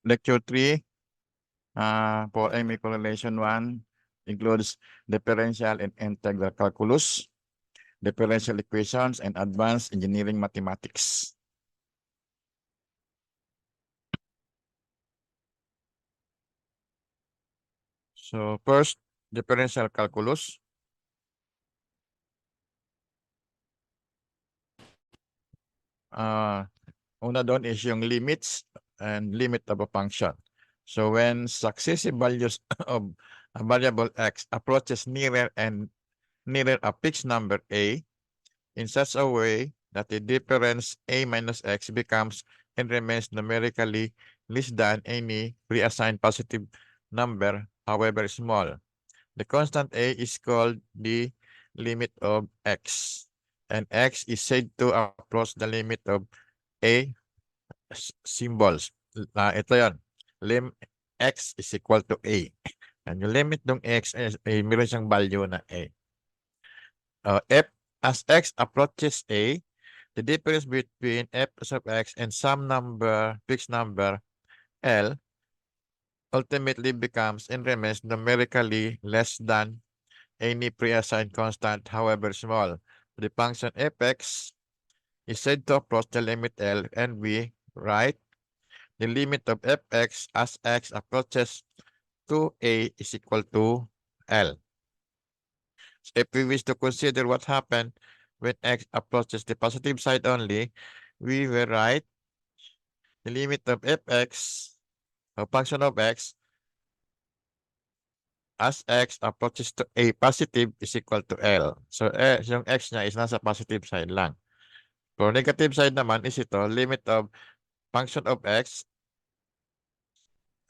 Lecture 3 for MA Correlation 1 includes differential and integral calculus, differential equations, and advanced engineering mathematics. So first, differential calculus. Una doon is yung limits and limit of a function. So when successive values of a variable x approaches nearer a fixed number a in such a way that the difference a minus x becomes and remains numerically less than any pre-assigned positive number, however small. The constant a is called the limit of x, and x is said to approach the limit of a symbols. Ito yan. X is equal to a. And yung limit ng x is meron siyang value na a. F as x approaches a, the difference between f of x and some number, fixed number L, ultimately becomes and remains numerically less than any pre-assigned constant, however small. The function fx is said to approach the limit L, and we write the limit of fx as x approaches to a is equal to L. So if we wish to consider what happened when x approaches the positive side only, we will write the limit of fx, a function of x, as x approaches to a positive is equal to L. So yung x niya is nasa positive side lang. For negative side naman is ito, limit of function of x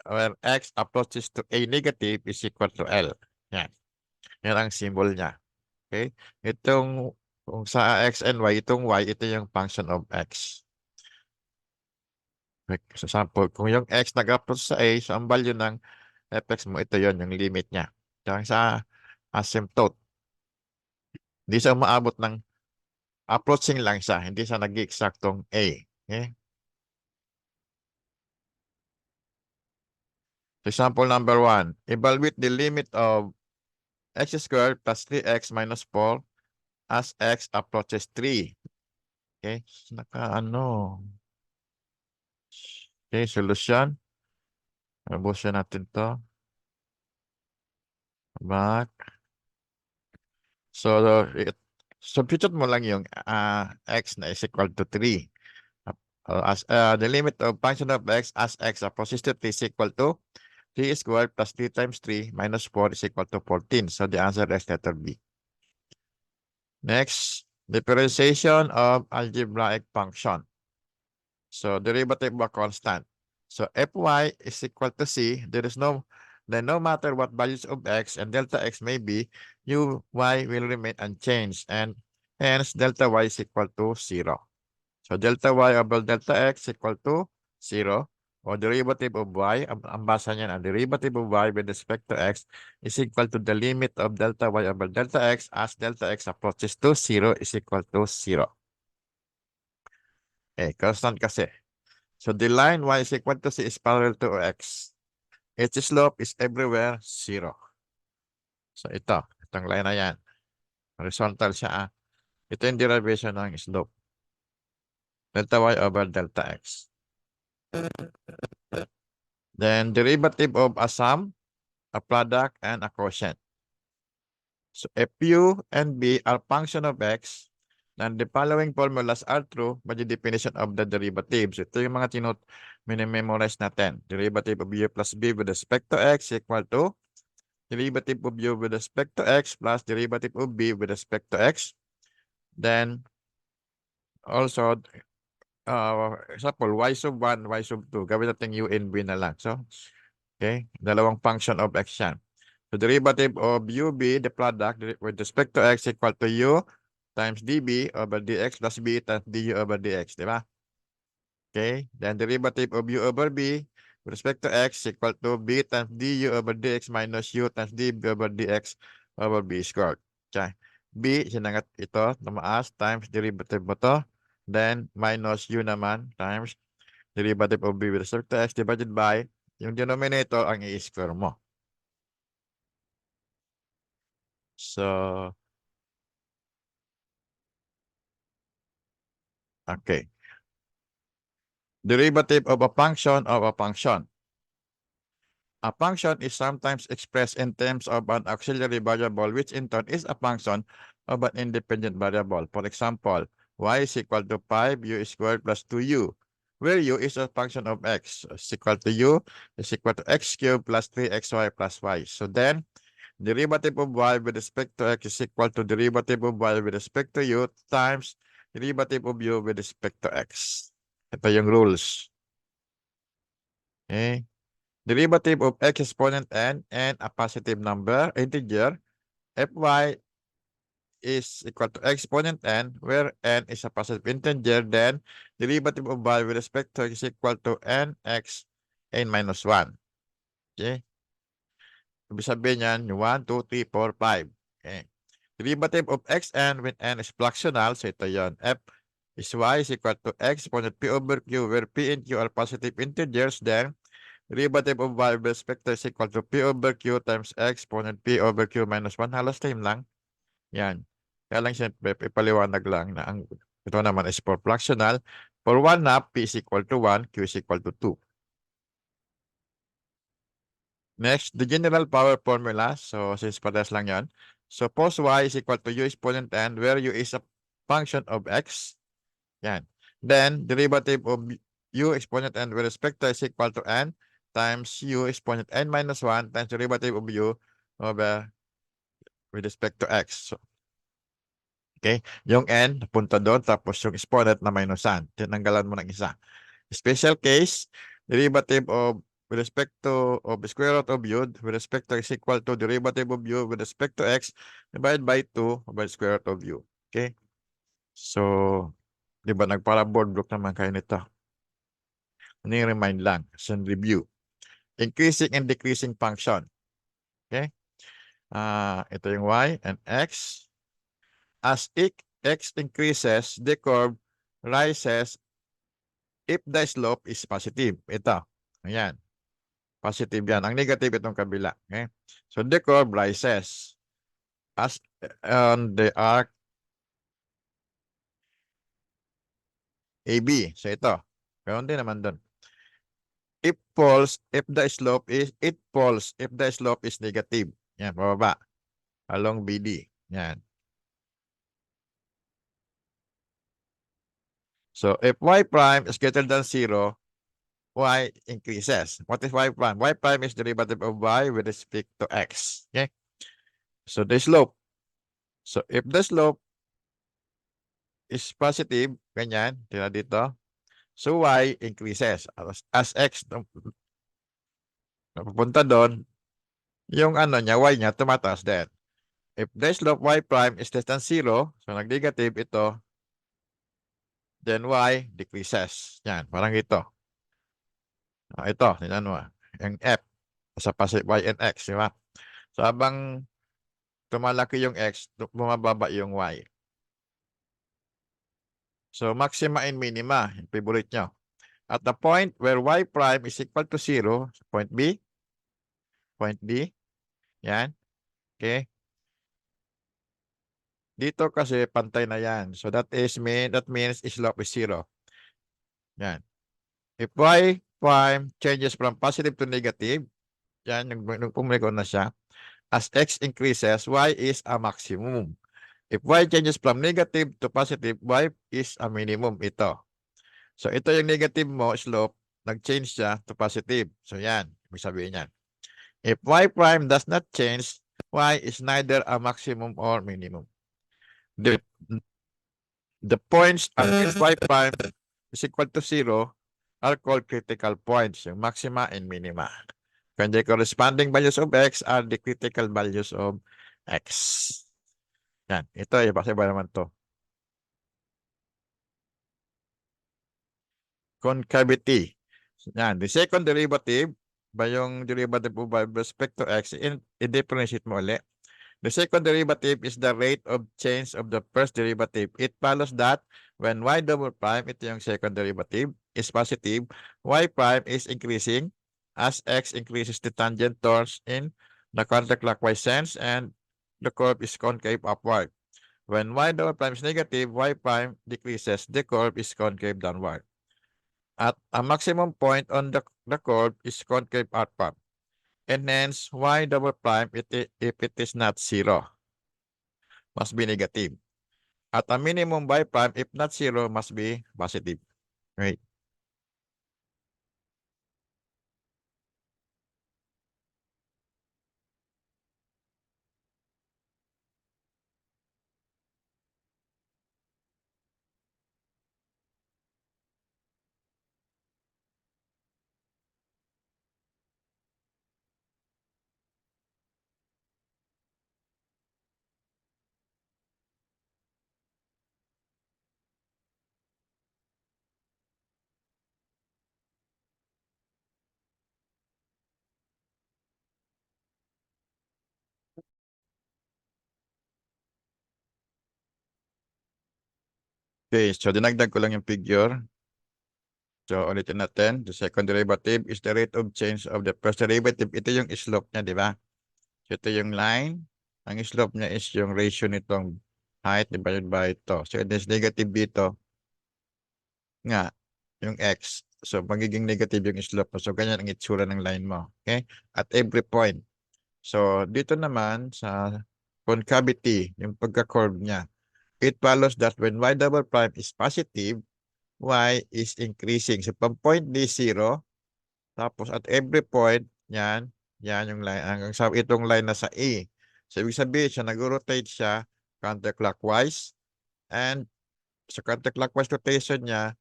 where x approaches to a negative is equal to L. Yan. Yan ang symbol niya. Okay? Itong kung sa x and y, itong y, ito yung function of x. Okay. So, sample, kung yung x nag-approach sa a, so ang value ng fx mo, ito yon yung limit niya. Yung sa asymptote. Hindi siya umaabot ng approaching lang siya, hindi siya nag-exactong a. Okay? Example number 1. Evaluate the limit of x squared plus 3x minus 4 as x approaches 3. Okay? Naka-ano. Okay, solution. Abusin natin to. Back. So, substitute mo lang yung x na is equal to 3. The limit of function of x as x approaches to 3 is equal to 3 squared plus 3 times 3 minus 4 is equal to 14. So, the answer is letter B. Next, differentiation of algebraic function. So, derivative of a constant. So, fy is equal to c. Then no matter what values of x and delta x may be, uy will remain unchanged, and hence delta y is equal to 0. So, delta y over delta x equal to 0. O derivative of y, ang basa niyan, ang derivative of y with respect to x is equal to the limit of delta y over delta x as delta x approaches to 0 is equal to 0. Okay, constant kasi. So the line y is equal to c is parallel to x. Its slope is everywhere 0. So itong line na yan. Horizontal siya. Ito yung derivation ng slope. Delta y over delta x. Then derivative of a sum, a product, and a quotient. So if u and b are function of x, then the following formulas are true by the definition of the derivatives. Ito yung mga minimemorize natin. Derivative of u plus b with respect to x equal to derivative of u with respect to x plus derivative of b with respect to x. Then also, example, y sub 1, y sub 2. Gawin natin u and b na lang. So, okay, dalawang function of x yan. So, derivative of ub, the product with respect to x equal to u times db over dx plus b times du over dx, di ba? Okay, then derivative of u over b with respect to x equal to b times du over dx minus u times db over dx over b squared. Okay, b, sinangat ito, tumaas, times derivative mo to, then minus u naman, times derivative of b with respect to x divided by yung denominator ang i-square mo. So, okay. Derivative of a function of a function. A function is sometimes expressed in terms of an auxiliary variable, which in turn is a function of an independent variable. For example, y is equal to 5, u squared plus 2u, where u is a function of x. Is equal to u is equal to x cubed plus 3xy plus y. So then, derivative of y with respect to x is equal to derivative of y with respect to u times derivative of u with respect to x. Ito yung rules. Okay. Derivative of x exponent n and a positive number, integer, fy is equal to x exponent n, where n is a positive integer, then derivative of y with respect to x is equal to nx n minus 1. Okay? Ibig sabihin yan, 1, 2, 3, 4, 5. Okay. Derivative of xn when n is fractional, so ito yun. F is y is equal to x exponent p over q, where p and q are positive integers, then derivative of y with respect to is equal to p over q times x exponent p over q minus 1. Halos same lang. Yan. Kaya lang siyempre, ipaliwanag lang na ang ito naman is for fractional. For 1 half, p is equal to 1, q is equal to 2. Next, the general power formula. So, since parehas lang yan. So, pos y is equal to u exponent n, where u is a function of x. Yan. Then, derivative of u exponent n with respect to is equal to n times u exponent n minus 1 times derivative of u over with respect to x. So, okay? Yung n, punta doon, tapos yung exponent na minusan. Tinanggalan mo ng isa. Special case, derivative of with respect to of the square root of u with respect to is equal to derivative of u with respect to x divided by 2 over square root of u. Okay? So, di ba nagpara-board book naman kayo nito? Ni-remind lang. So, review. Increasing and decreasing function. Okay? Ito yung y and x. As x increases, the curve rises if the slope is positive. Ito. Ayan. Positive yan. Ang negative itong kabila. Okay? So, the curve rises as on the arc AB. So, ito. Ganoon din naman doon. It falls if the slope is negative. Yan, bababa. Along BD. Yan. So, if y prime is greater than 0, y increases. What is y prime? Y prime is derivative of y with respect to x. Okay? So, the slope. So, if the slope is positive, ganyan, tira dito. So, y increases. As x napupunta doon, yung ano niya, y niya, tumataas din. If the slope y prime is less than 0, so nag-negative ito, then y decreases. Yan, parang ito. Ito, tingnan mo. Yung f, sa positive y and x, di ba? So, habang tumalaki yung x, bumababa yung y. So, maxima and minima, yung favorite nyo. At the point where y prime is equal to 0, point B, yan, okay? Dito kasi pantay na yan. So, that means slope is 0. Yan. If y prime changes from positive to negative, yan, nagpumiko na siya. As x increases, y is a maximum. If y changes from negative to positive, y is a minimum. Ito. So, ito yung negative mo, slope, nag-change siya to positive. So, yan. Ibig sabihin yan. If y prime does not change, y is neither a maximum or minimum. The points at which y prime is equal to 0 are called critical points, yung maxima and minima. When the corresponding values of x are the critical values of x. Yan. Ito, iba naman to. Concavity. Yan. The second derivative, ba yung derivative of y with respect to x, i-differentiate mo ulit. The second derivative is the rate of change of the first derivative. It follows that When y double prime, ito yung second derivative, is positive, y prime is increasing as x increases the tangent towards in the counterclockwise sense and the curve is concave upward. When y double prime is negative, y prime decreases, the curve is concave downward. At a maximum point on the curve is concave outward. And hence, y double prime, if it is not zero, must be negative. At a minimum y prime, if not zero, must be positive. Right? Okay, so dinagdag ko lang yung figure. So, ulitin natin. The second derivative is the rate of change of the first derivative. Ito yung slope niya, di ba? So, ito yung line. Ang slope niya is yung ratio nitong height divided by ito. So, it is negative dito. Nga, yung x. So, magiging negative yung slope mo. So, ganyan ang itsura ng line mo. Okay? At every point. So, dito naman sa concavity, yung pagka-curve niya, it follows that when y double prime is positive, y is increasing. So, pang point D0, tapos at every point, yan yung line, hanggang sa itong line na sa A. So, ibig sabihin siya, nag-rotate siya counterclockwise, and sa counterclockwise rotation niya,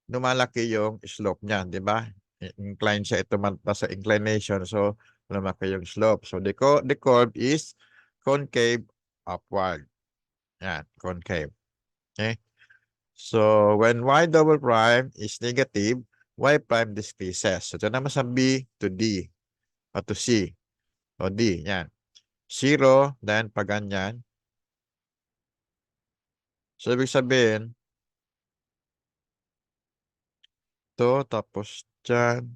lumalaki yung slope niya, di ba? Incline siya, ito man sa inclination, so lumaki yung slope. So, the curve is concave upward. Yan, concave. Okay? So, when y double prime is negative, y prime decreases. So, ito naman sa B to D o to C o D. Yan. 0, then pag ganyan. So, ibig sabihin, ito, tapos dyan.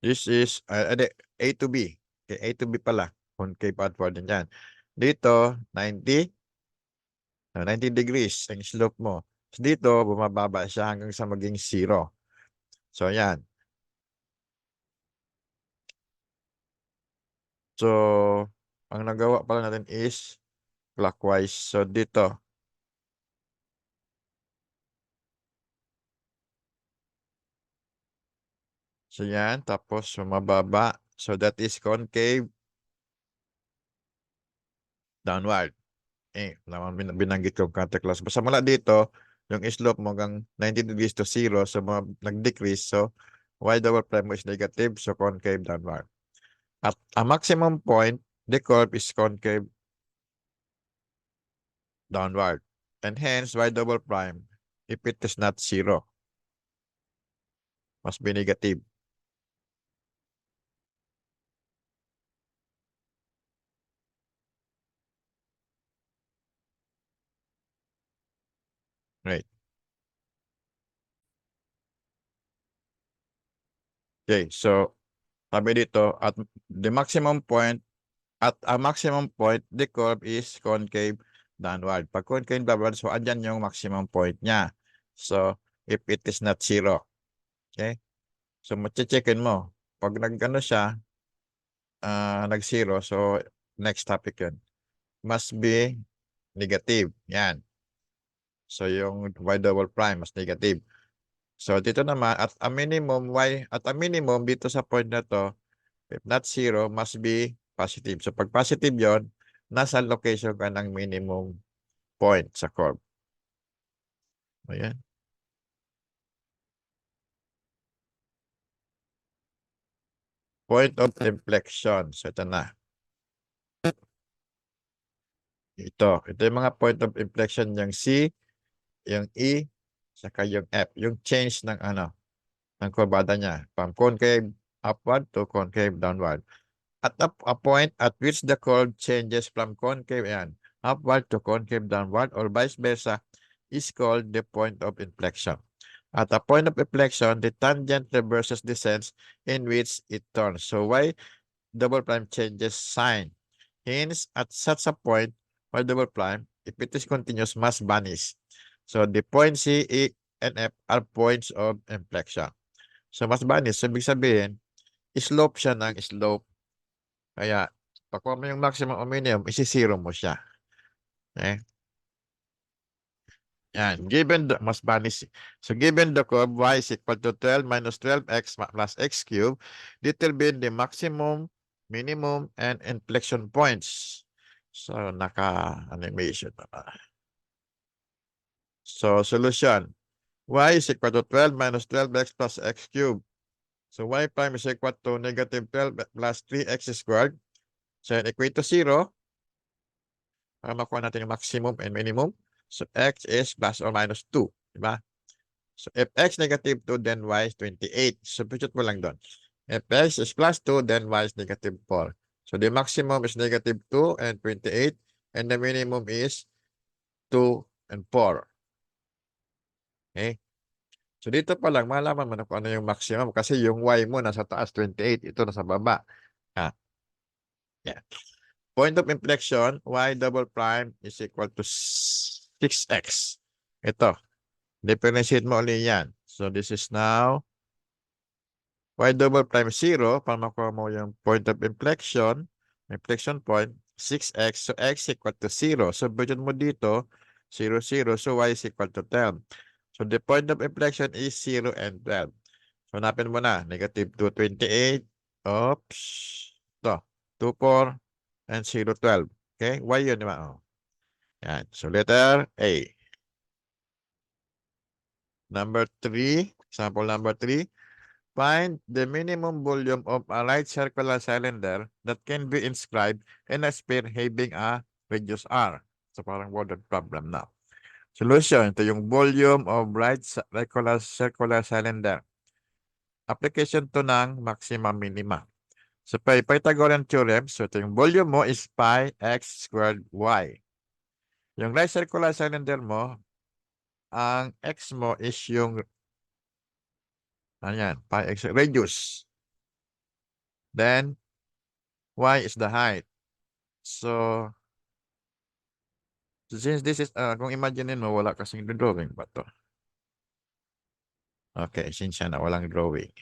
This is, A to B. Okay, A to B pala. Concave upward din yan. Dito, 90 degrees ang slope mo. So, dito, bumababa siya hanggang sa maging 0. So, yan. So, ang nagawa pala natin is clockwise. So, dito. So, yan. Tapos, mababa. So, that is concave downward. Naman binanggit ko counterclockwise. Basta mula dito, yung slope mo hanggang 90 degrees to 0. So, nag-decrease. So, y double prime is negative. So, concave downward. At a maximum point, the curve is concave downward. And hence, y double prime, if it is not 0, must be negative. Right. Okay, so sabi dito, at the maximum point, at a maximum point, the curve is concave downward. Pag concave downward, so andyan yung maximum point niya. So, if it is not 0. Okay? So, mache-checkin mo. Pag nag-ano siya, nag-0, so next topic yun. Must be negative. Yan. So, yung y double prime, mas negative. So, dito naman, at a minimum, dito sa point na to, if not 0, must be positive. So, pag positive yon, nasa location ka ng minimum point sa curve. Ayan. Point of inflection. So, ito na. Ito yung mga point of inflection, yung C, yung E, saka yung F. Yung change ng ng kurbada niya. From concave upward to concave downward. At a point at which the curve changes from concave, ayan, upward to concave downward or vice versa is called the point of inflection. At a point of inflection, the tangent reverses the sense in which it turns. So y double prime changes sign. Hence, at such a point, y double prime, if it is continuous, must vanish. So the point C, E, and F are points of inflection. So must vanish. So ibig sabihin, slope siya ng slope. Kaya, pakuha mo yung maximum o minimum, isi-zero mo siya. Okay? Yan. Given the, mas vanish. So given the curve y is equal to 12 minus 12x plus x cubed, determine the maximum, minimum, and inflection points. So naka-animation na. So solution. Y is equal to 12 minus 12x plus x cubed. So y prime is equal to negative 12 plus 3x squared. So yan equate to 0. Para makuha natin yung maximum and minimum. So x is plus or minus 2. Diba? So if x negative 2, then y is 28. Substitute mo lang doon. If x is plus 2, then y is negative 4. So the maximum is negative 2 and 28. And the minimum is 2 and 4. Okay? So dito pa lang, malaman mo na kung ano yung maximum. Kasi yung y mo nasa taas, 28. Ito nasa baba. Ah. Yeah. Point of inflection, y double prime is equal to 6x. Ito. Differentiate mo ulit yan. So this is now y double prime 0 para makuha mo yung point of inflection point, 6x. So x equal to 0. So budget mo dito, 0, 0. So y is equal to 10. So the point of inflection is 0 and 12. So hanapin mo na, negative 2, 28. Oops. Ito, 2, 4, and 0, 12. Okay? Y yun, di ba? Oh. Yan. So letter A. Number 3, example number 3. Find the minimum volume of a right circular cylinder that can be inscribed in a sphere having a radius r. So parang worded problem na. Solution, ito yung volume of right circular cylinder. Application to ng maxima minima. So Pythagorean theorem, so ito yung volume mo is pi x squared y. Yung right circular cylinder mo, ang x mo is yung ayan, pi x radius. Then y is the height. So since this is, kung imaginein mo, wala kasing drawing ba to? Okay, since na walang drawing.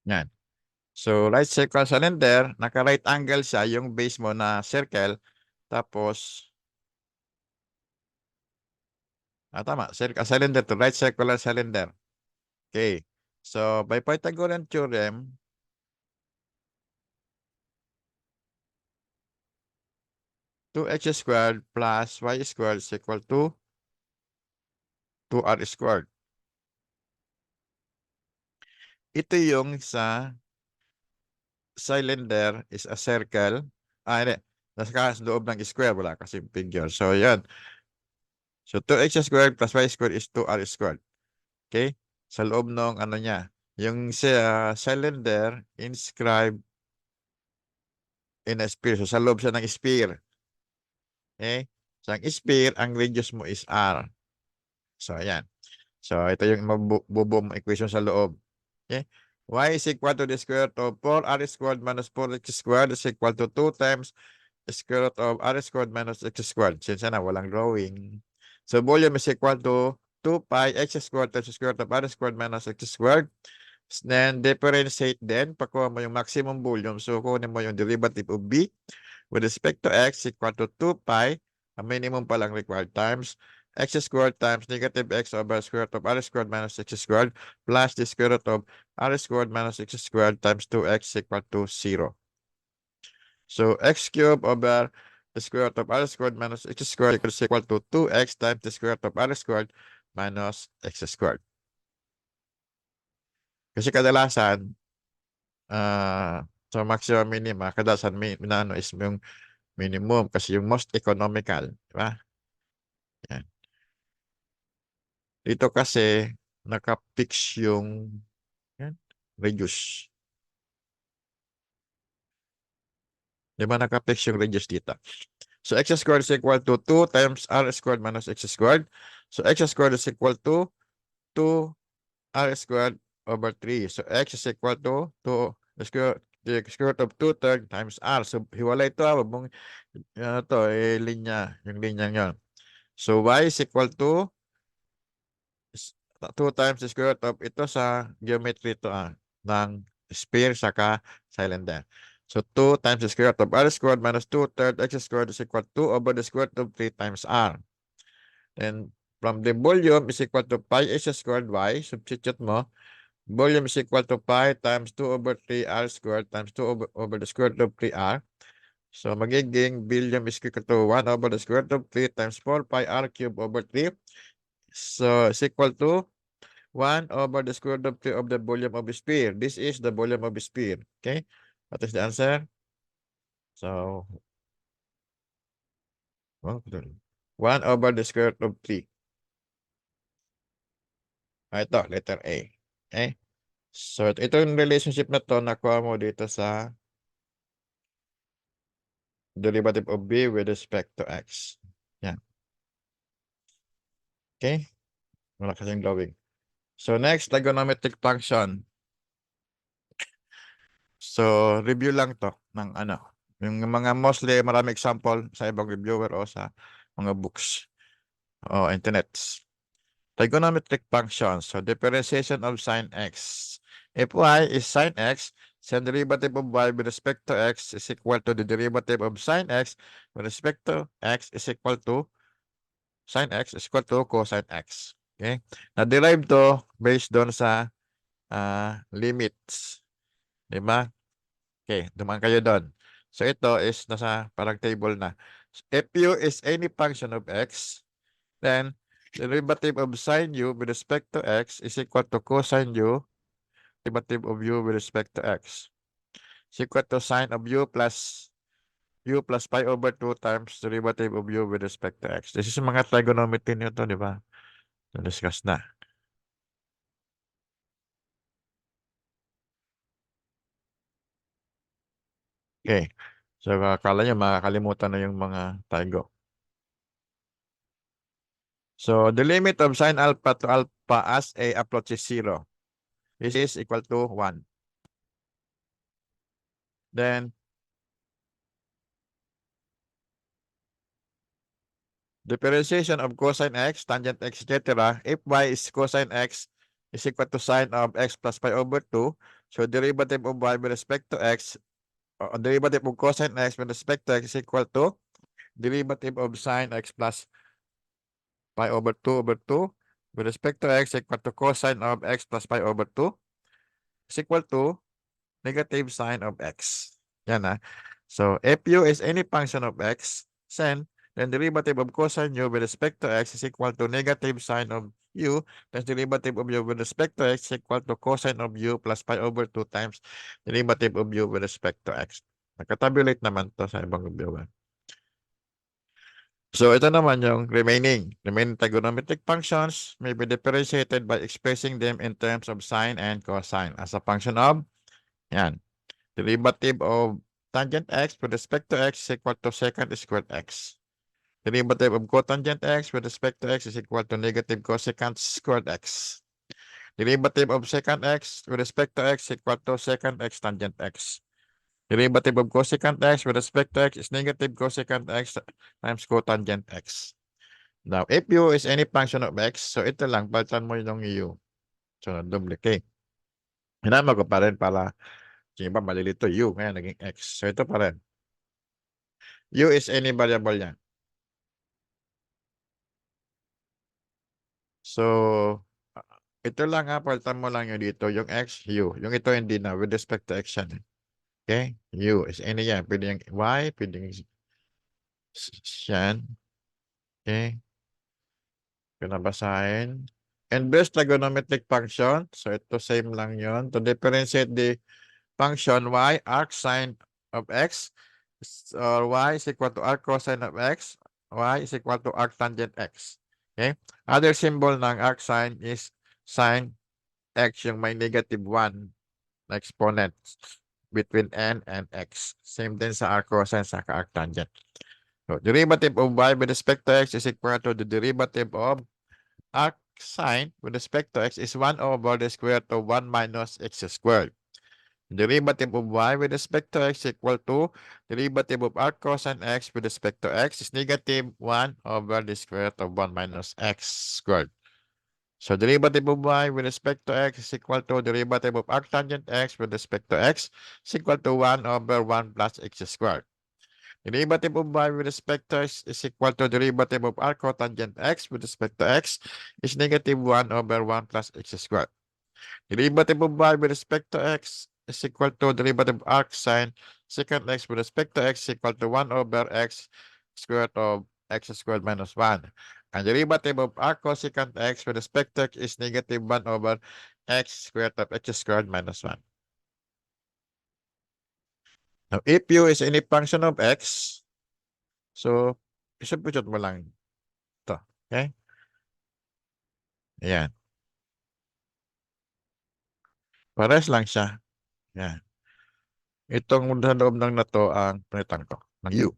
Yan. So, right circular cylinder, naka-right angle siya, yung base mo na circle. Tapos, tama, cylinder to right circular cylinder. Okay. So, by Pythagorean theorem, two x squared plus y squared is equal to 2r squared. Ito yung sa cylinder is a circle. Hindi. Nasa loob ng square, wala kasi figure. So, yan. So, 2x squared plus y squared is 2r squared. Okay? Sa loob ng ano niya. Yung cylinder inscribed in a sphere. So, sa loob siya ng sphere. Okay? So, ang sphere, ang radius mo is r. So, ayan. So, ito yung mabubuong equation sa loob. Okay? Y is equal to the square root of 4r squared minus 4x squared is equal to 2 times the square root of r squared minus x squared. Since na, walang drawing. So, volume is equal to 2 pi x squared times the square root of r squared minus x squared. Then, differentiate din. Pakuha mo yung maximum volume. So, kunin mo yung derivative of b with respect to x equal to 2 pi. Ang minimum pa lang required times x squared times negative x over square root of r squared minus x squared plus the square root of r squared minus x squared times 2x equal to 0. So x cubed over the square root of r squared minus x squared is equal to 2x times the square root of r squared minus x squared. Kasi kadalasan, so maximum minima, kadalasan is yung minimum kasi yung most economical. Diba? Yan. Dito kasi, naka-fix yung radius. Di ba naka-fix yung radius dito? So x squared is equal to 2 times r squared minus x squared. So x squared is equal to 2 r squared over 3. So x is equal to the square root of 2/3 times r. So hiwalay ito. Huwag mong linya. Yung linya yun. So y is equal to 2 times the square root of ito sa geometry ito ng sphere saka cylinder. So 2 times the square root of r squared minus 2/3 x squared is equal to 2 over the square root of 3 times r. Then from the volume is equal to pi h squared y. Substitute mo. Volume is equal to pi times 2 over 3 r squared times 2 over the square root of 3r. So magiging volume is equal to 1 over the square root of 3 times 4 pi r cubed over 3. So it's equal to 1 over the square root of 3 of the volume of the sphere. This is the volume of the sphere. Okay? What is the answer? So 1 over the square root of 3. Ito, letter A. Okay? So ito yung relationship na to nakuha mo dito sa derivative of b with respect to x. Yan. Okay? Wala kasing drawing. So next, trigonometric function. So review lang to ng yung mga mostly marami example sa ibang reviewer o sa mga books o internet. Trigonometric functions. So differentiation of sin x. If y is sin x, then derivative of y with respect to x is equal to the derivative of sin x with respect to x is equal to sin x is equal to cosine x. Okay? Na-derive to based doon sa limits. Diba? Okay, dumaan kayo doon. So ito is nasa parang table na. If u is any function of x, then derivative of sin u with respect to x is equal to cosine u, derivative of u with respect to x. Is equal to sine of u plus pi over 2 times derivative of u with respect to x. This is mga trigonometry nyo to, di ba? Na-discuss na. Okay. So, akala nyo makakalimutan na yung mga trigo. So, the limit of sine alpha to alpha as a approaches 0. This is equal to 1. Then, differentiation of cosine x, tangent x, etc. If y is cosine x is equal to sine of x plus pi over 2. So, derivative of y with respect to x, derivative of cosine x with respect to x is equal to derivative of sine x plus pi over 2 over 2 with respect to x equal to cosine of x plus pi over 2 is equal to negative sine of x. Yan So, if u is any function of x, then derivative of cosine u with respect to x is equal to negative sine of u, then derivative of u with respect to x is equal to cosine of u plus pi over 2 times derivative of u with respect to x. Nakatabulate naman to sa ibang reviewer. So, ito naman yung remaining trigonometric functions may be differentiated by expressing them in terms of sine and cosine as a function of, yan, derivative of tangent x with respect to x is equal to secant squared x. Derivative of cotangent x with respect to x is equal to negative cosecant squared x. Derivative of secant x with respect to x is equal to secant x tangent x. Derivative of cosecant x with respect to x is negative cosecant x times cotangent x. Now, if u is any function of x, so ito lang, palitan mo yung u. So, duplicate. Hinama ko pa rin para yung iba malilito u, ngayon naging x. So, ito pa rin. U is any variable yan. So, ito lang palitan mo lang yung dito, yung x, u. Yung ito hindi na, with respect to x yan. Okay? U is any yan. Pwede yung y, pwede yung yan. Okay? Pinabasahin. Inverse trigonometric function. So, ito same lang yon. To differentiate the function y, arc sine of x, or y is equal to arc cosine of x, y is equal to arc tangent x. Okay? Other symbol ng arc sine is Sine x yung may negative 1 na exponent between n and x. Same din sa arc cosine sa arc tangent. So, derivative of y with respect to x is equal to the derivative of arc sine with respect to x is 1 over the square root of 1 minus x squared. Derivative of y with respect to x equal to derivative of arc cosine x with respect to x is negative 1 over the square root of 1 minus x squared. So derivative of y with respect to x is equal to derivative of arc tangent x with respect to x is equal to 1 over 1 plus x squared. Derivative of y with respect to x is equal to derivative of arc cotangent x with respect to x is negative 1 over 1 plus x squared. Derivative of y with respect to x is equal to derivative of arc sine secant x with respect to x is equal to 1 over x squared of x squared minus 1. And derivative of arc cosecant x with respect to x is negative 1 over x squared of x squared minus 1. Now, if u is any function of x, so isubstitute mo lang ito. Okay? Ayan. Pares lang siya. Ayan. Itong sa loob ng na to ang palitan ko ng u.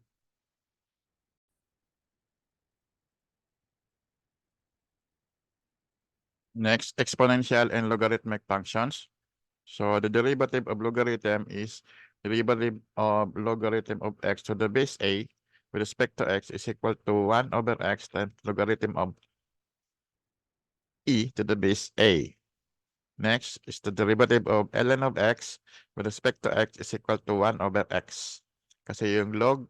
Next, exponential and logarithmic functions. So the derivative of logarithm is derivative of logarithm of x to the base a with respect to x is equal to 1 over x times logarithm of e to the base a. Next is the derivative of ln of x with respect to x is equal to 1 over x. Kasi yung log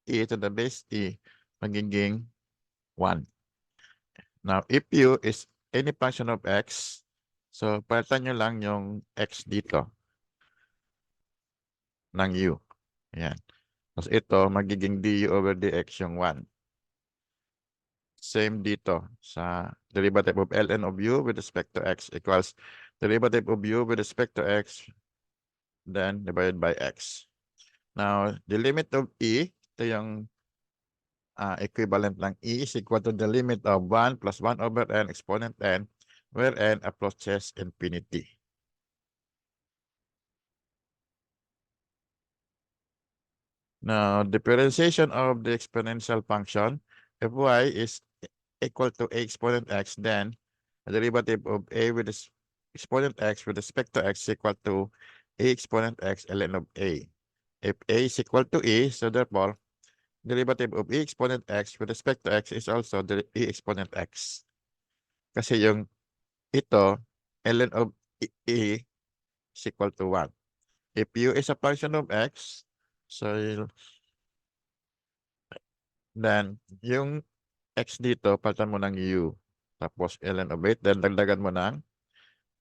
e to the base e magiging 1. Now, if u is any function of x, so palitan nyo lang yung x dito ng u. Ayan. Tapos ito, magiging du over dx yung 1. Same dito sa derivative of ln of u with respect to x equals derivative of u with respect to x then divided by x. Now, the limit of e, ito yung equivalent ng e is equal to the limit of 1 plus 1 over n exponent n where n approaches infinity. Now, differentiation of the exponential function, if y is equal to a exponent x, then the derivative of a with exponent x with respect to x is equal to a exponent x ln of a. If a is equal to e, so therefore, derivative of e exponent x with respect to x is also the e exponent x. Kasi yung ito, ln of e is equal to 1. If u is a function of x, so then yung x dito, palitan mo ng u. Tapos ln of 8, then dagdagan mo ng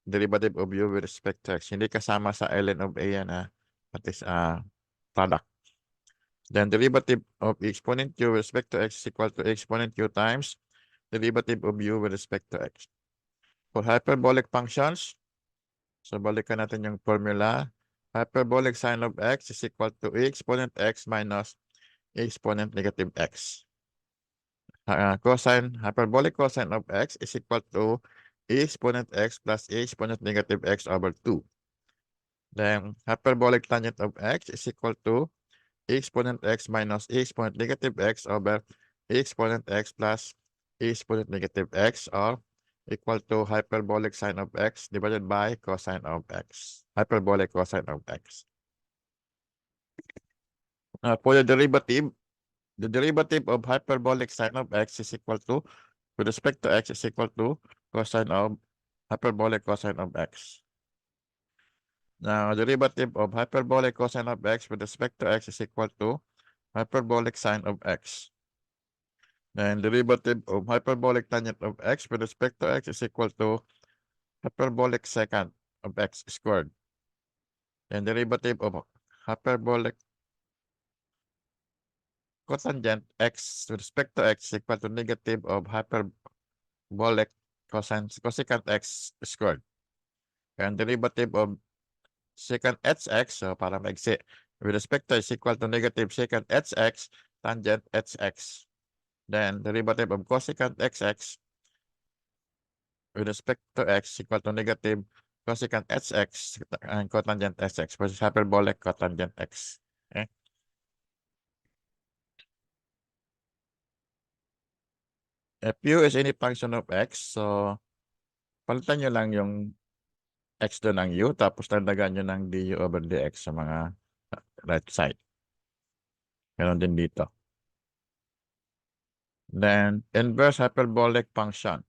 derivative of u with respect to x. Hindi kasama sa ln of a yan, that is product. Then derivative of exponent u with respect to x is equal to exponent u times derivative of u with respect to x. For hyperbolic functions, so balikan natin yung formula. Hyperbolic sine of x is equal to e exponent x minus e exponent negative x. Hyperbolic cosine of x is equal to e exponent x plus e exponent negative x over 2. Then hyperbolic tangent of x is equal to e exponent x minus e exponent negative x over e exponent x plus e exponent negative x or equal to hyperbolic sine of x divided by cosine of x. Hyperbolic cosine of x. For the derivative of hyperbolic sine of x is equal to, with respect to x is equal to cosine of hyperbolic cosine of x. Now, derivative of hyperbolic cosine of x with respect to x is equal to hyperbolic sine of x. Then derivative of hyperbolic tangent of x with respect to x is equal to hyperbolic secant of x squared. Then derivative of hyperbolic cotangent x with respect to x is equal to negative of hyperbolic cosecant x squared. And derivative of secant hx, so para maigsi, with respect to is equal to negative secant hx tangent hx. Then derivative of cosecant xx with respect to x equal to negative cosecant sx and cotangent sx versus hyperbolic cotangent x. Okay? If u is any function of x, so palitan nyo lang yung x doon ng u, tapos dagdagan nyo ng du over dx sa mga right side. Ganon din dito. Then, inverse hyperbolic function.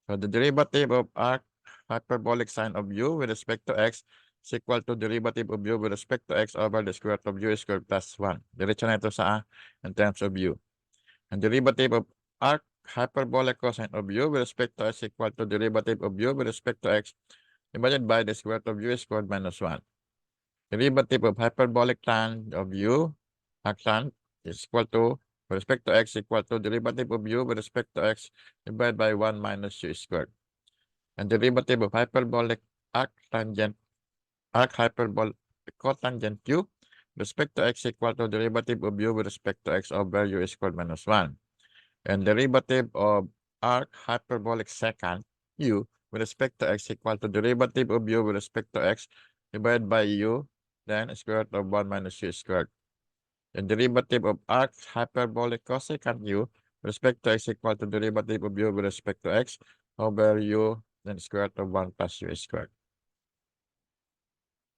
So, the derivative of arc hyperbolic sine of u with respect to x is equal to derivative of u with respect to x over the square root of u squared plus 1. Diretso na ito sa in terms of u. And derivative of arc hyperbolic cosine of u with respect to x equal to derivative of u with respect to x divided by the square root of u squared minus 1. Derivative of hyperbolic tan of u, arc tan, is equal to, with respect to x, equal to derivative of u with respect to x divided by 1 minus u squared. And derivative of hyperbolic arc hyperbolic cotangent u with respect to x equal to derivative of u with respect to x over u squared minus 1. And derivative of arc hyperbolic secant u with respect to x equal to derivative of u with respect to x divided by u, then square root of 1 minus u squared. And derivative of arc hyperbolic cosecant u with respect to x equal to derivative of u with respect to x over u, then square root of 1 plus u squared.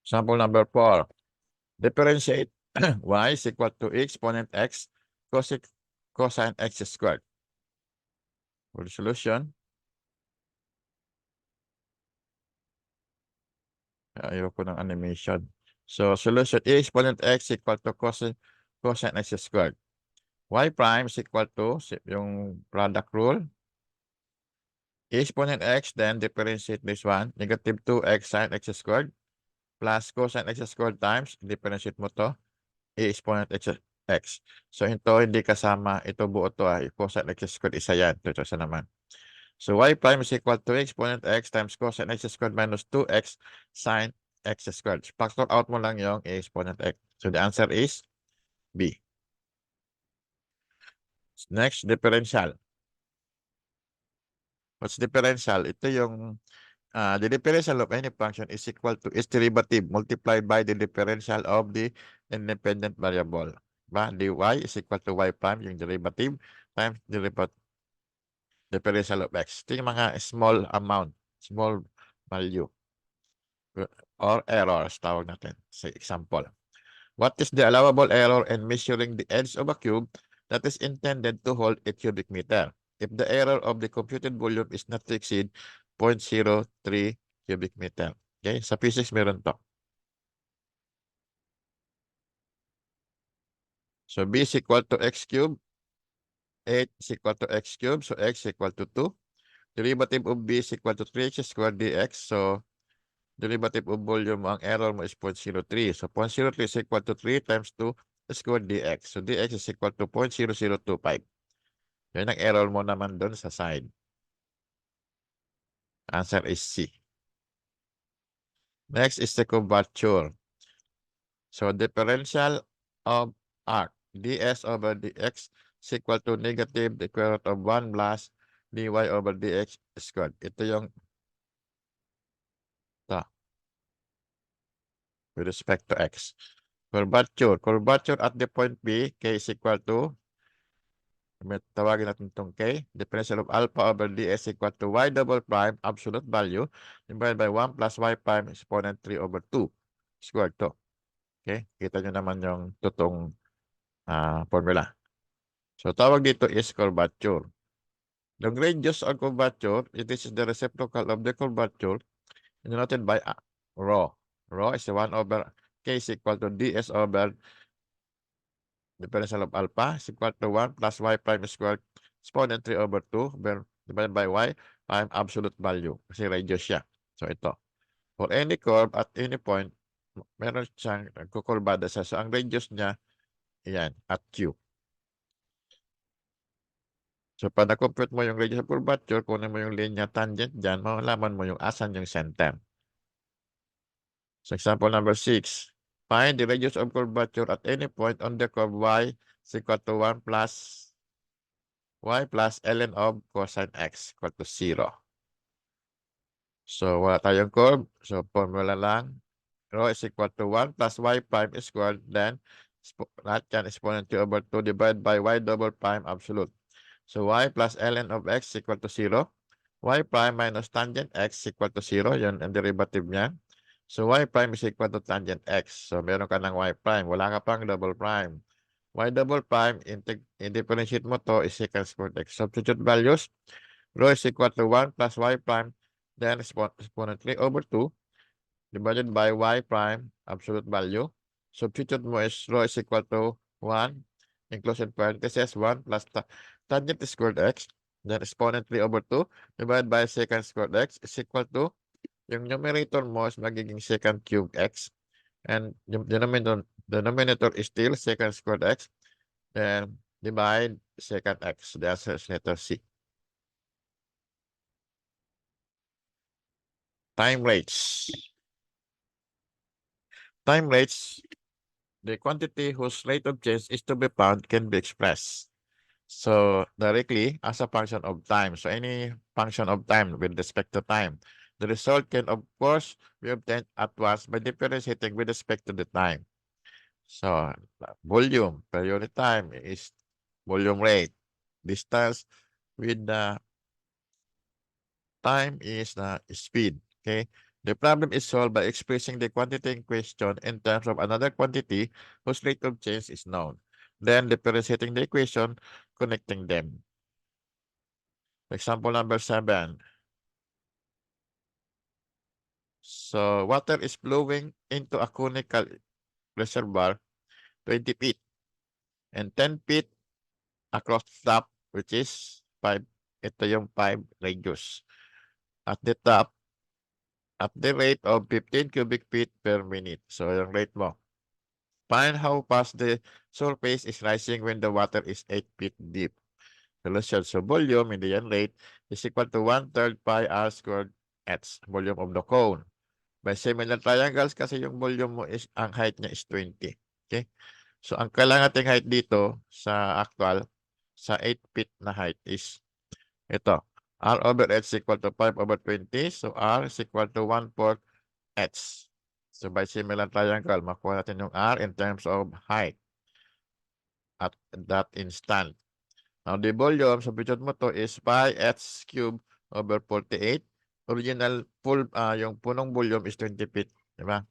Example number 4. Differentiate y is equal to exponent x cosine x squared. For the solution, ayoko ng animation. So, solution A exponent x equal to cosine x squared. Y prime is equal to yung product rule. A exponent x, then differentiate this one. Negative 2x sine x squared plus cosine x squared times, differentiate mo to, A exponent x. So, ito hindi kasama, ito buo to cosine x squared, isa yan. Ito isa naman. So, y prime is equal to exponent x times cosine x squared minus 2x sine x squared. Factor out mo lang yung a exponent x. So, the answer is B. Next, differential. What's differential? Ito yung, the differential of any function is equal to its derivative multiplied by the differential of the independent variable. Diba? dy is equal to y prime, yung derivative, times differential of x. Ito yung mga small amount, small value. Or errors, tawag natin sa example. What is the allowable error in measuring the edge of a cube that is intended to hold a cubic meter if the error of the computed volume is not to exceed 0.03 cubic meter? Okay, sa physics meron to. So b is equal to x cubed, 8 is equal to x cubed, so x is equal to 2. Derivative of b is equal to 3x squared dx, so derivative of volume, ang error mo is 0.03. So 0.03 is equal to 3 times 2 squared dx. So dx is equal to 0.0025. Yan ang error mo naman doon sa side. Answer is C. Next is the curvature. So differential of arc ds over dx is equal to negative the square root of 1 plus dy over dx squared. Ito yung with respect to x. Curvature at the point B, k is equal to, tawagin natin itong k, differential of alpha over ds equal to y double prime absolute value divided by 1 plus y prime exponent 3 over 2 squared to. Okay, kita nyo naman yung totoong formula. So, tawag dito is curvature. The radius of curvature, it is the reciprocal of the curvature denoted by rho. Rho is 1 over k is equal to ds over differential of alpha is equal to 1 plus y prime squared exponent 3 over 2 divided by y prime absolute value. Kasi radius siya. So, ito. For any curve at any point, meron siyang kukurbada siya. So, ang radius niya, yan, at Q. So, pag na-compute mo yung radius of curvature, kunin mo yung linya tangent dyan, malalaman mo yung asan yung center. So, example number 6. Find the radius of curvature at any point on the curve y is equal to 1 plus y plus ln of cosine x equal to 0. So, wala tayong curve. So, formula lang. Rho is equal to 1 plus y prime squared. Then, lahat yan exponent 2 over 2 divided by y double prime absolute. So, y plus ln of x equal to 0. Y prime minus tangent x equal to 0. Yun ang derivative niya. So, y prime is equal to tangent x. So, meron ka ng y prime. Wala ka pang double prime. Y double prime, i-differentiate mo to is secant squared x. Substitute values. Rho is equal to 1 plus y prime. Then, exponent 3 over 2 divided by y prime, absolute value. Substitute mo is rho is equal to 1, enclosed in parentheses, 1 plus tangent squared x. Then, exponent 3 over 2 divided by secant squared x is equal to, yung numerator mo is magiging secant cube x. And yung denominator is still secant squared x. Then, divide secant x. The answer is letter C. Time rates. Time rates, the quantity whose rate of change is to be found can be expressed so directly as a function of time. So any function of time with respect to time. The result can, of course, be obtained at once by differentiating with respect to the time. So volume per unit time is volume rate. Distance with the time is the speed. Okay. The problem is solved by expressing the quantity in question in terms of another quantity whose rate of change is known. Then differentiating the equation, connecting them. Example number 7. So water is flowing into a conical reservoir 20 feet and 10 feet across the top, which is 5. Ito yung 5 radius. At the top, at the rate of 15 cubic feet per minute. So yung rate mo. Find how fast the surface is rising when the water is 8 feet deep. Solution. So volume, hindi yan rate, is equal to 1/3 pi r squared h, volume of the cone. By similar triangles, kasi yung volume mo is, ang height niya is 20. Okay? So ang kailangan nating height dito sa actual, sa 8 feet na height is ito. R over h is equal to 5 over 20. So R is equal to 1/4 h. So by similar triangle, makuha natin yung R in terms of height at that instant. Now, the volume, substitute mo to is pi h cubed over 48. Original full, yung punong volume is 20 feet. Diba?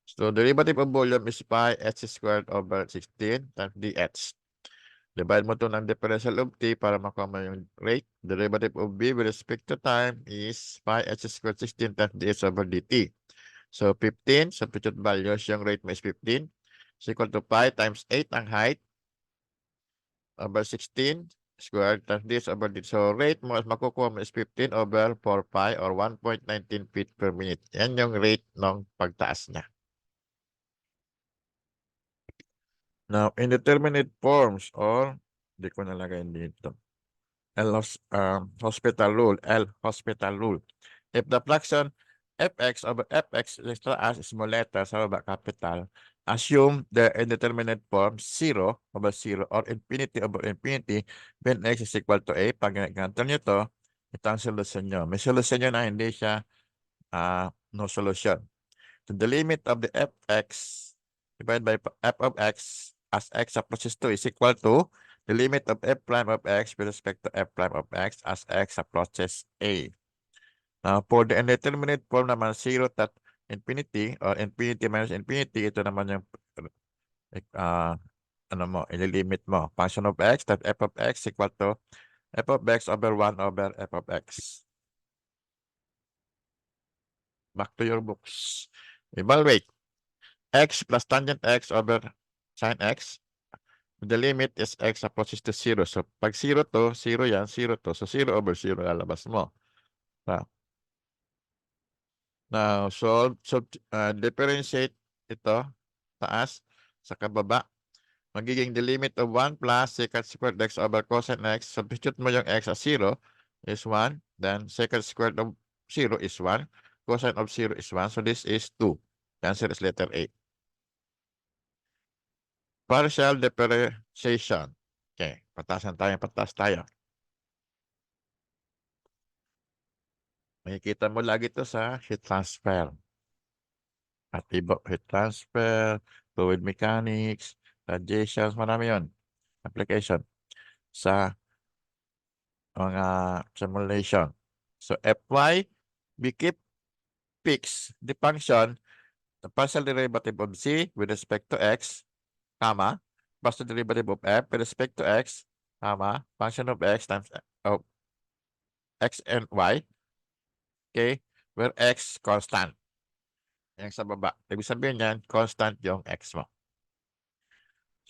So, derivative of volume is pi h squared over 16 times dh. Divide mo to ng differential of t para makuha mo yung rate. Derivative of b with respect to time is pi h squared 16 times dh over dt. So, 15, substitute values, yung rate mo is 15. Is equal to pi times 8 ang height over 16 squared times this over this. So, rate mo is makukuha mo is 15 over 4 pi or 1.19 feet per minute. Yan yung rate ng pagtaas niya. Now, indeterminate forms or, di ko nalagay dito. Hospital rule. If the fraction fx over fx extra as small letter sa baba capital, assume the indeterminate form 0 over 0 or infinity over infinity when x is equal to a. Pag ganito nyo to, ito ang solusyon nyo. May solusyon nyo na hindi siya no solution. So the limit of the fx divided by f of x as x approaches to is equal to the limit of f prime of x with respect to f prime of x as x approaches a. Now, for the indeterminate form naman 0 at infinity or infinity minus infinity, ito naman yung ano mo, ililimit mo. Function of x that f of x equal to f of x over 1 over f of x. Back to your books. Evaluate x plus tangent x over sine x. The limit is x approaches to 0. So, pag 0 to, 0 yan, 0 to. So, 0 over 0 lalabas mo. Now, differentiate ito, taas, sa kababa. Magiging the limit of 1 plus secant squared x over cosine x. Substitute mo yung x as 0 is 1. Then, secant squared of 0 is 1. Cosine of 0 is 1. So, this is 2. The answer is letter A. Partial differentiation. Okay, patas tayo. Makikita mo lagi to sa heat transfer. Heat transfer, fluid mechanics, radiations, marami yun. Application sa mga simulation. So, Fy, we keep fixed the function, the partial derivative of c with respect to x, comma, partial derivative of f with respect to x, comma, function of x times of x and y, okay, where x constant. Yan sa baba. Ibig sabihin yan, constant yung x mo.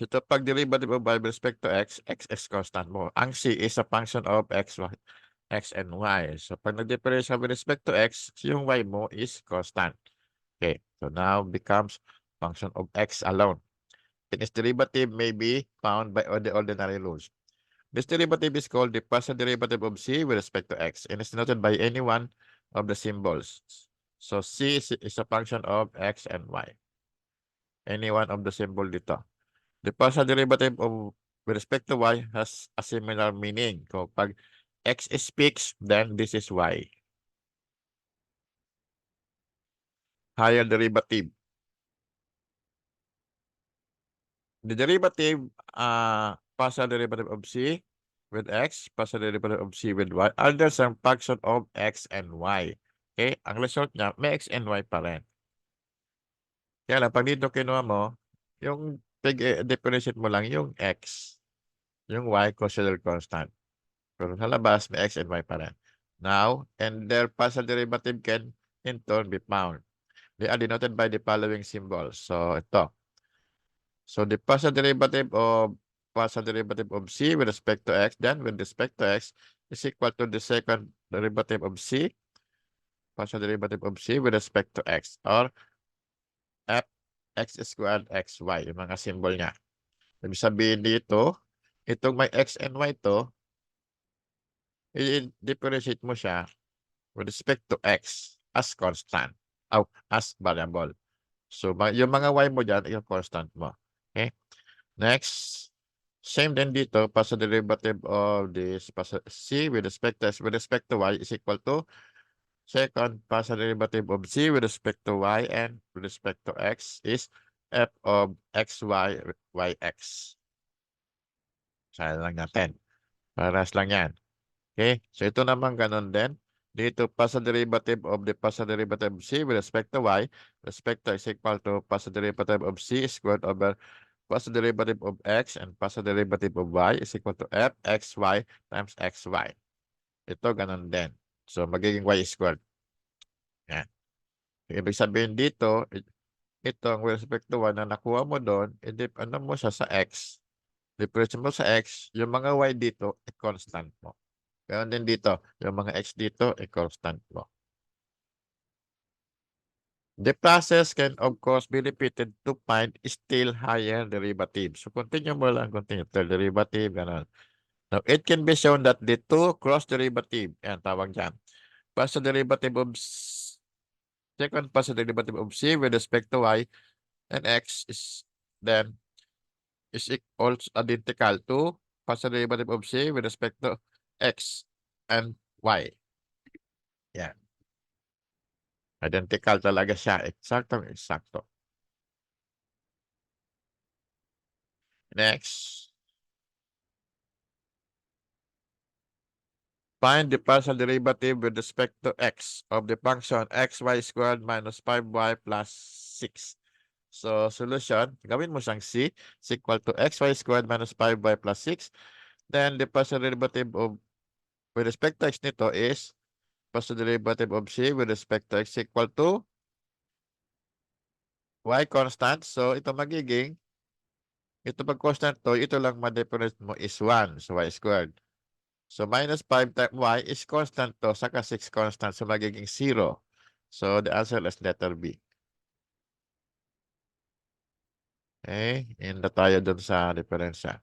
So, ito pag derivative of y with respect to x, x is constant mo. Ang c is a function of x, x and y. So, pag nag-differentiate with respect to x, yung y mo is constant. Okay, so now becomes function of x alone. And its derivative may be found by the ordinary rules. This derivative is called the partial derivative of c with respect to x and is denoted by any one of the symbols. So c is a function of x and y. Any one of the symbol dito. The partial derivative of with respect to y has a similar meaning. So pag x is fixed, then this is y. Higher derivative. The derivative, partial derivative of c with x, partial derivative of c with y, are there some function of x and y. Okay? Ang result niya, may x and y pa rin. Kaya lang, pag dito kinuha mo, yung differentiate mo lang yung x. Yung y, considered constant. Pero sa labas, may x and y pa rin. Now, and their partial derivative can in turn be found. They are denoted by the following symbols. So, ito. So, the partial derivative of c with respect to x, then with respect to x, is equal to the second derivative of c, partial derivative of c with respect to x, or f x squared xy, yung mga symbol niya. Ibig sabihin dito, itong may x and y to, i-differentiate mo siya with respect to x as constant, as variable. So, yung mga y mo dyan, yung constant mo. Okay? Next, same din dito, partial derivative of this c with respect to x with respect to y is equal to second partial derivative of c with respect to y and with respect to x is f of xy yx. Sayang lang natin. Paras lang yan. Okay? So, ito naman ganun din. Dito, partial derivative of the partial derivative of c with respect to y, respect to is equal to partial derivative of c squared over partial derivative of x and partial derivative of y is equal to f xy times xy. Ito, ganun din. So, magiging y squared. Yan. Ibig sabihin dito, itong with respect to y na nakuha mo doon, ano mo siya sa x. Differentiate mo sa x, yung mga y dito, constant mo. Ganun din dito, yung mga x dito, constant mo. The process can, of course, be repeated to find still higher derivative. So, continue mo lang, continue. Derivative, ganun. Now, it can be shown that the two cross derivative, yan, tawag dyan. Partial derivative of second partial derivative of c with respect to y and x is then is also identical to partial derivative of c with respect to x and y. Yan. Identical talaga siya. Eksakto. Next. Find the partial derivative with respect to x of the function xy squared minus 5y plus 6. So, solution, gawin mo siyang c is equal to xy squared minus 5y plus 6. Then, the partial derivative of with respect to x nito is partial derivative of c with respect to x equal to y constant. So, ito magiging, ito pag constant to, ito lang ma-difference mo is 1. So, y squared. So, minus 5 times y is constant to, saka 6 constant. So, magiging 0. So, the answer is letter B. Okay? Yun na tayo dun sa diferensya.